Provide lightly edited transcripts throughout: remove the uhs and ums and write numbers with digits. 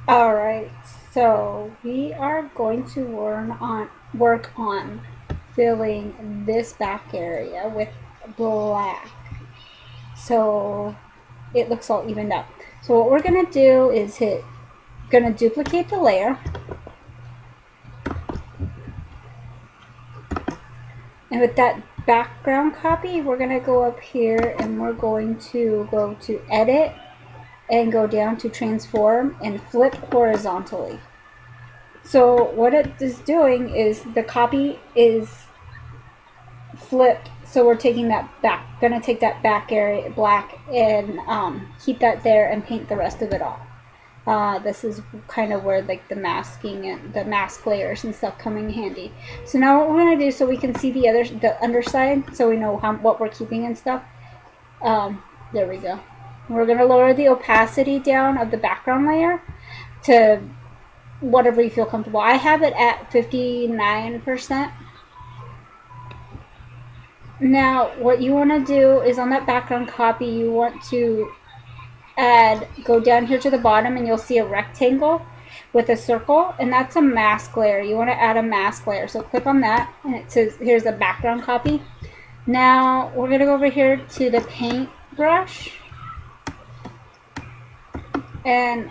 Alright, so we are going to work on filling this back area with black. So it looks all evened up. So what we're gonna do is gonna duplicate the layer, and with that background copy, we're gonna go up here and we're going to go to edit and go down to transform and flip horizontally. So what it is doing is the copy is flipped. So we're taking that back, gonna take that back area black and keep that there and paint the rest of it off. This is kind of where like the masking and the mask layers and stuff come in handy. So now what we're gonna do, so we can see the underside, so we know what we're keeping and stuff. There we go. We're gonna lower the opacity down of the background layer to whatever you feel comfortable. I have it at 59%. Now, what you want to do is on that background copy, you want to go down here to the bottom and you'll see a rectangle with a circle, and that's a mask layer. You want to add a mask layer. So click on that and it says here's the background copy. Now we're going to go over here to the paint brush, and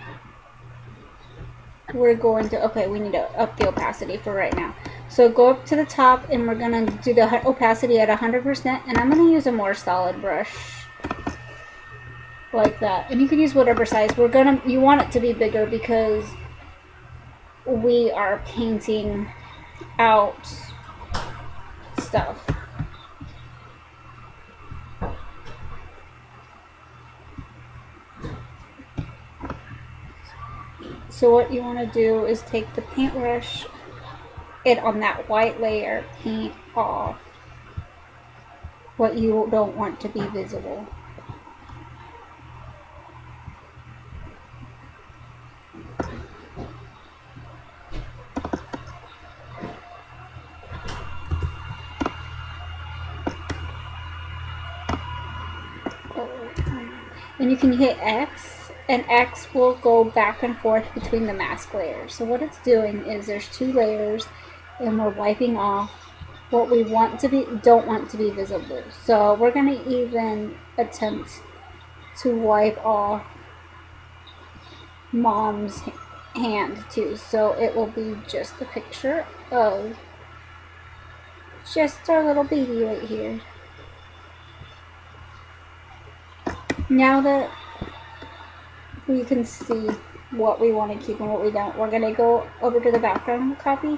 we're going to, okay, we need to up the opacity for right now. So go up to the top and we're going to do the opacity at 100%, and I'm going to use a more solid brush like that. And you can use whatever size. You want it to be bigger because we are painting out stuff. So what you want to do is take the paintbrush and on that white layer paint off what you don't want to be visible. And you can hit X, and X will go back and forth between the mask layers. So what it's doing is there's two layers, and we're wiping off what we don't want to be visible. So we're going to even attempt to wipe off Mom's hand too. So it will be just a picture of just our little baby right here. Now that we can see what we want to keep and what we don't, we're going to go over to the background copy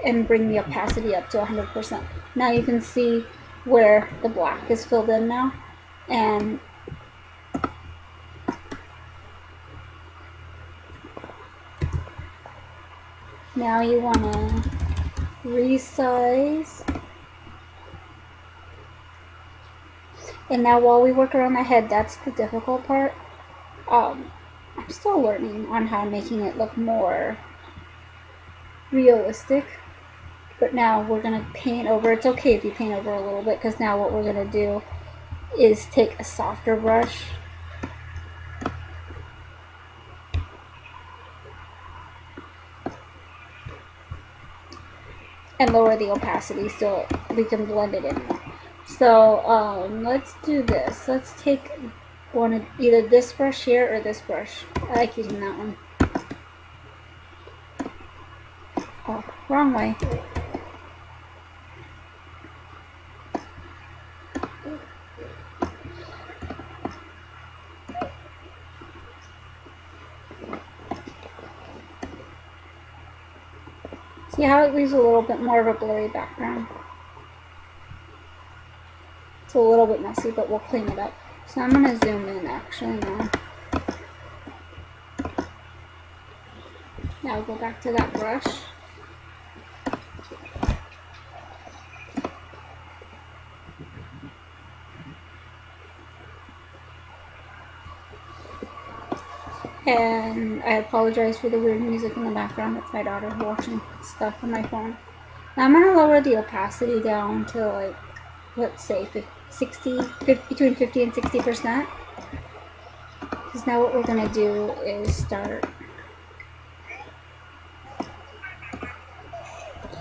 and bring the opacity up to 100%. Now you can see where the black is filled in now, and now you want to resize. And now while we work around the head, that's the difficult part. I'm still learning on how making it look more realistic. But now we're going to paint over. It's okay if you paint over a little bit, because now what we're going to do is take a softer brush and lower the opacity so we can blend it in. So let's do this. Let's take one of either this brush here or this brush. I like using that one. Oh, wrong way. See how it leaves a little bit more of a blurry background? It's a little bit messy, but we'll clean it up. So I'm going to zoom in actually now. Now go back to that brush. And I apologize for the weird music in the background. It's my daughter watching stuff on my phone. Now I'm going to lower the opacity down to, like, let's say between 50 and 60%. Because now what we're going to do is start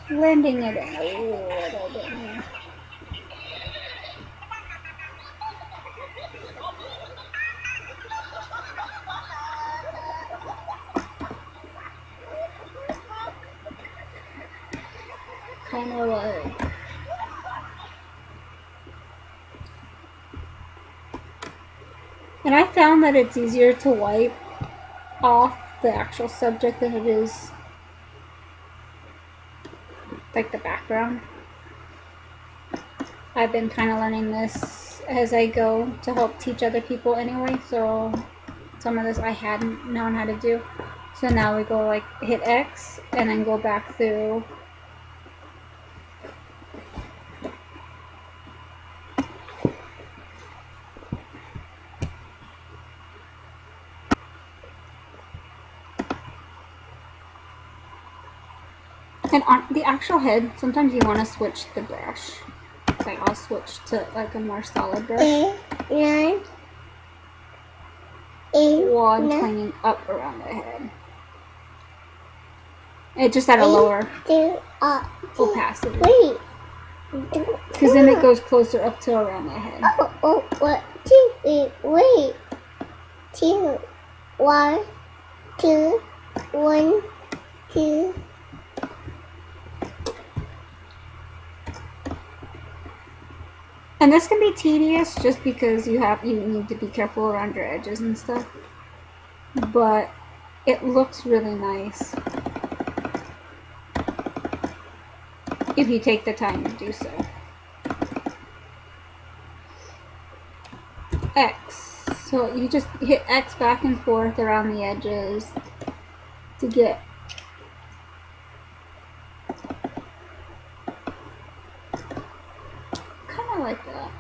blending it in a little bit more. Kind of like, and I found that it's easier to wipe off the actual subject than it is like the background. I've been kind of learning this as I go to help teach other people anyway, so some of this I hadn't known how to do. So now we go like hit X and then go back through. And on the actual head, sometimes you want to switch the brush. Like I'll switch to like a more solid brush. While I'm cleaning up around the head. It just at a lower opacity. Because then it goes closer up to around the head. Wait. 2, 1, 2, 1, 2. And this can be tedious just because you need to be careful around your edges and stuff. But it looks really nice if you take the time to do so. X. So you just hit X back and forth around the edges to get kind of like that.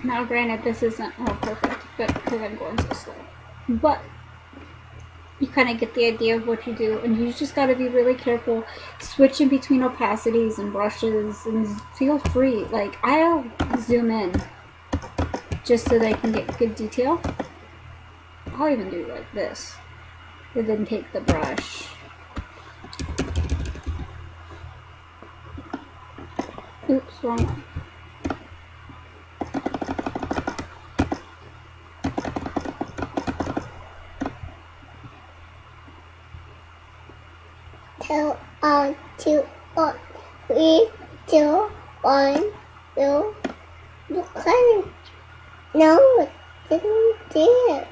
Now granted this isn't all perfect, but because I'm going so slow. But you kind of get the idea of what you do, and you just got to be really careful switching between opacities and brushes, and feel free. Like I'll zoom in just so that I can get good detail. I'll even do like this, and then take the brush. Oops, wrong one. Two, 3, 2, 1, 2. You can't. No, it didn't do it.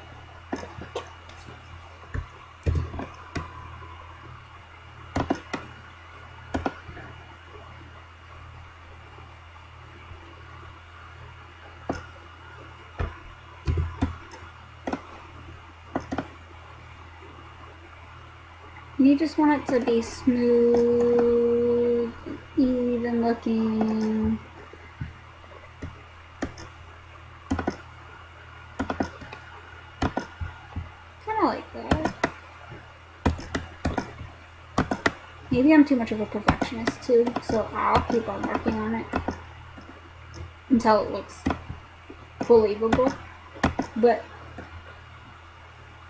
You just want it to be smooth, even looking. Kind of like that. Maybe I'm too much of a perfectionist too, so I'll keep on working on it until it looks believable. But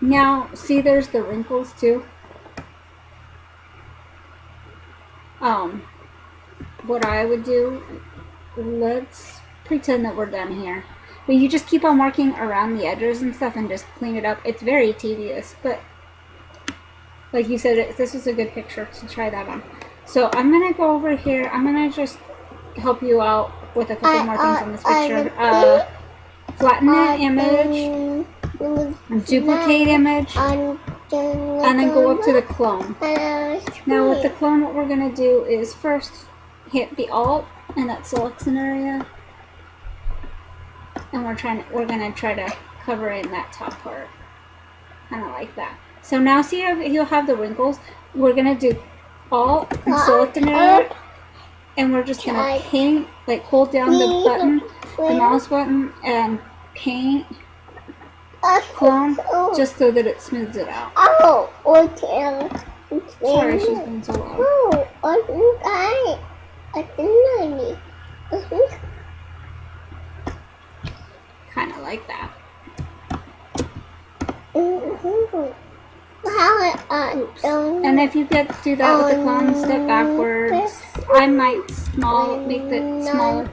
now, see, there's the wrinkles too. What I would do, let's pretend that we're done here. But you just keep on marking around the edges and stuff and just clean it up. It's very tedious, but like you said, this was a good picture to try that on. So I'm gonna go over here. I'm gonna just help you out with a couple more things on this picture. Flatten the image, duplicate image, and then go up to the clone. Now with the clone, what we're gonna do is first hit the Alt, and that selects an area, and we're gonna try to cover in that top part, kind of like that. So now see how you'll have the wrinkles. We're gonna do Alt and select an area, and we're just gonna paint, like hold down the button, the mouse button, and paint clone just so that it smooths it out. Oh, okay. Sorry, she's been so loud. Oh, I think Kind of like that. And if you do that with the clone, step backwards. I might make it smaller.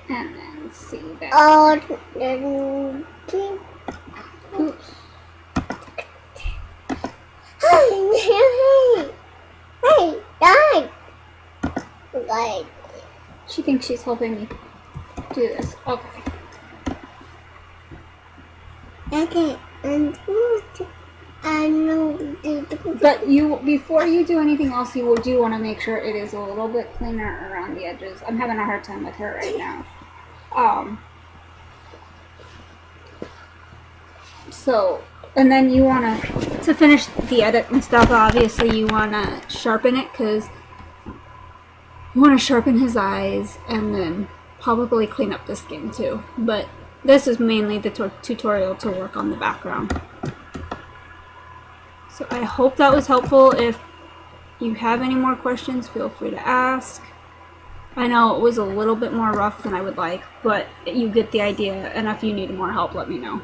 And then see that. Oops. Hey, Dad. Like. She thinks she's helping me do this. Okay. Okay, But before you do anything else, you do want to make sure it is a little bit cleaner around the edges. I'm having a hard time with her right now. So, and then you want to finish the edit and stuff, obviously you want to sharpen it, because you want to sharpen his eyes and then probably clean up the skin too. But this is mainly the tutorial to work on the background. So I hope that was helpful. If you have any more questions, feel free to ask. I know it was a little bit more rough than I would like, but you get the idea, and if you need more help, let me know.